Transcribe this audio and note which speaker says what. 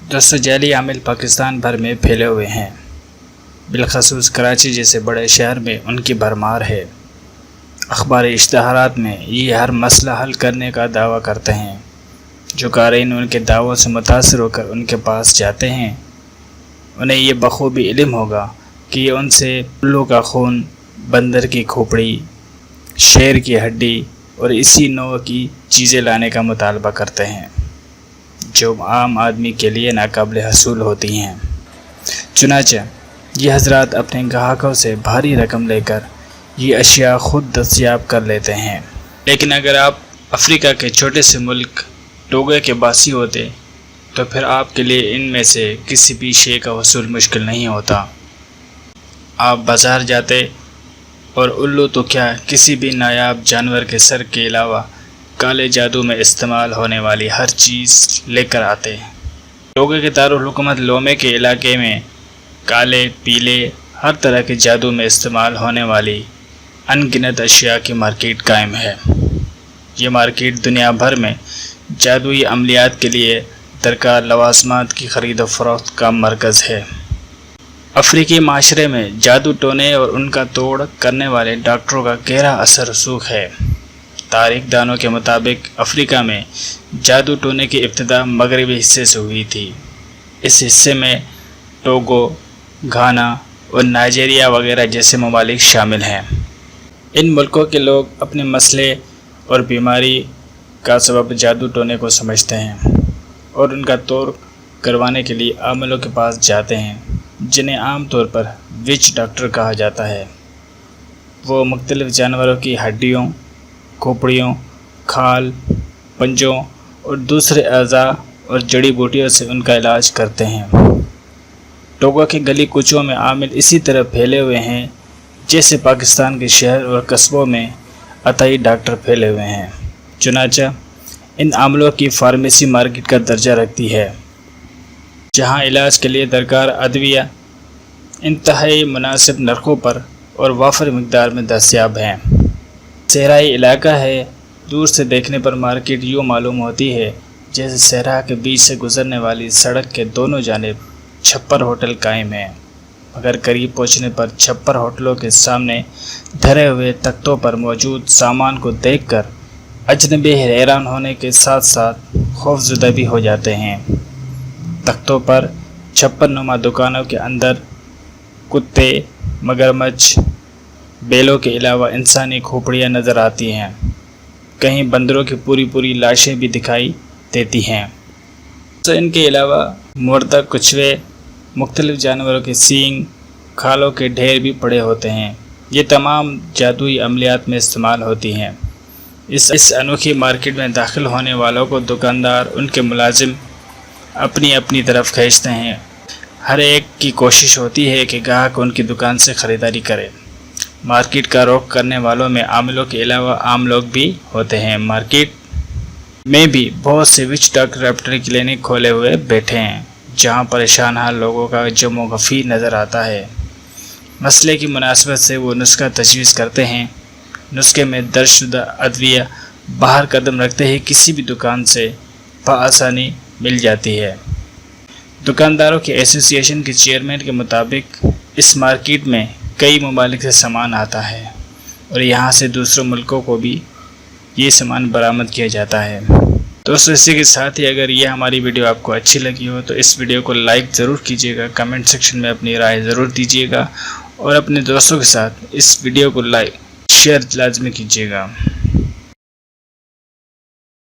Speaker 1: दोस्तों, जाली عامل पाकिस्तान भर में फैले हुए हैं। बिलखसूस कराची जैसे बड़े शहर में उनकी भरमार है। अखबार इश्तहारात में ये हर मसला हल करने का दावा करते हैं। जो क़ारीन उनके दावों से मुतासर होकर उनके पास जाते हैं, उन्हें ये बखूबी इल्म होगा कि ये उनसे उल्लू का खून, बंदर की खोपड़ी, शेर की हड्डी और इसी नौ की चीज़ें लाने का मुतालबा करते हैं, जो आम आदमी के लिए नाकाबिल हसूल होती हैं। चुनांचे ये हजरात अपने ग्राहकों से भारी रकम लेकर ये अशिया खुद दस्तयाब कर लेते हैं। लेकिन अगर आप अफ्रीका के छोटे से मुल्क टोगो के बासी होते तो फिर आपके लिए इनमें से किसी भी शे का वसूल मुश्किल नहीं होता। आप बाज़ार जाते और उल्लू तो क्या, किसी भी नायाब जानवर के सर के अलावा काले जादू में इस्तेमाल होने वाली हर चीज़ लेकर आते। टोगो के दारुल हुकूमत लोमे के इलाके में काले, पीले, हर तरह के जादू में इस्तेमाल होने वाली अनगिनत अशिया की मार्केट कायम है। ये मार्केट दुनिया भर में जादुई अमलियात के लिए दरकार लवाज़मात की ख़रीद व फ़रोख्त का मरकज़ है। अफ्रीकी माशरे में जादू टोने और उनका तोड़ करने वाले डॉक्टरों का गहरा असर रसूख है। तारीख दानों के मुताबिक अफ्रीका में जादू टोने की इब्तिदा मगरबी हिस्से से हुई थी। इस हिस्से में टोगो, घाना और नाइजीरिया वगैरह जैसे ममालिक शामिल हैं। इन मुल्कों के लोग अपने मसले और बीमारी का सबब जादू टोने को समझते हैं और उनका तोड़ करवाने के लिए आमलों के पास जाते हैं, जिन्हें आम तौर पर विच डॉक्टर कहा जाता है। वो मुख्तलिफ़ जानवरों की हड्डियों, खोपड़ियों, खाल, पंजों और दूसरे अज़ा और जड़ी बूटियों से उनका इलाज करते हैं। टोगो के गली कूचों में आमिल इसी तरह फैले हुए हैं जैसे पाकिस्तान के शहर और कस्बों में अताई डॉक्टर फैले हुए हैं। चुनांचे इन आमलों की फार्मेसी मार्केट का दर्जा रखती है, जहां इलाज के लिए दरकार अदविया इंतहाई मुनासिब नरखों पर और वाफर मिकदार में दस्तयाब हैं। सहराई इलाका है, दूर से देखने पर मार्केट यूँ मालूम होती है जैसे सहरा के बीच से गुजरने वाली सड़क के दोनों जानिब छप्पर होटल कायम हैं, मगर करीब पहुंचने पर छप्पर होटलों के सामने धरे हुए तख्तों पर मौजूद सामान को देखकर अजनबी हैरान होने के साथ साथ खौफज़दा भी हो जाते हैं। तख्तों पर छप्पर नुमा दुकानों के अंदर कुत्ते, मगरमच्छ, बेलों के अलावा इंसानी खोपड़ियाँ नज़र आती हैं। कहीं बंदरों की पूरी पूरी लाशें भी दिखाई देती हैं। तो इनके अलावा मुर्दा, कुछवे, मुख्तलिफ़ जानवरों के सींग, खालों के ढेर भी पड़े होते हैं। ये तमाम जादुई अमलियात में इस्तेमाल होती हैं। इस अनोखी मार्केट में दाखिल होने वालों को दुकानदार, उनके मुलाजिम अपनी अपनी तरफ खींचते हैं। हर एक की कोशिश होती है कि ग्राहक उनकी दुकान से ख़रीदारी करे। मार्केट का रुख करने वालों में आमिलों के अलावा आम लोग भी होते हैं। मार्केट में भी बहुत से विच डॉक्टर अपनी क्लिनिक खोले हुए बैठे हैं, जहां परेशान हाल लोगों का जमो गफ़ीर नज़र आता है। मसले की मुनासबत से वो नुस्खा तजवीज़ करते हैं। नुस्खे में दर्जशुदा अदविया बाहर कदम रखते ही किसी भी दुकान से बआसानी मिल जाती है। दुकानदारों के एसोसिएशन के चेयरमैन के मुताबिक इस मार्केट में कई ममालिक से सामान आता है और यहाँ से दूसरे मुल्कों को भी ये सामान बरामद किया जाता है। दोस्तों, इसी के साथ ही अगर ये हमारी वीडियो आपको अच्छी लगी हो तो इस वीडियो को लाइक ज़रूर कीजिएगा, कमेंट सेक्शन में अपनी राय ज़रूर दीजिएगा और अपने दोस्तों के साथ इस वीडियो को लाइक शेयर लाजमी कीजिएगा।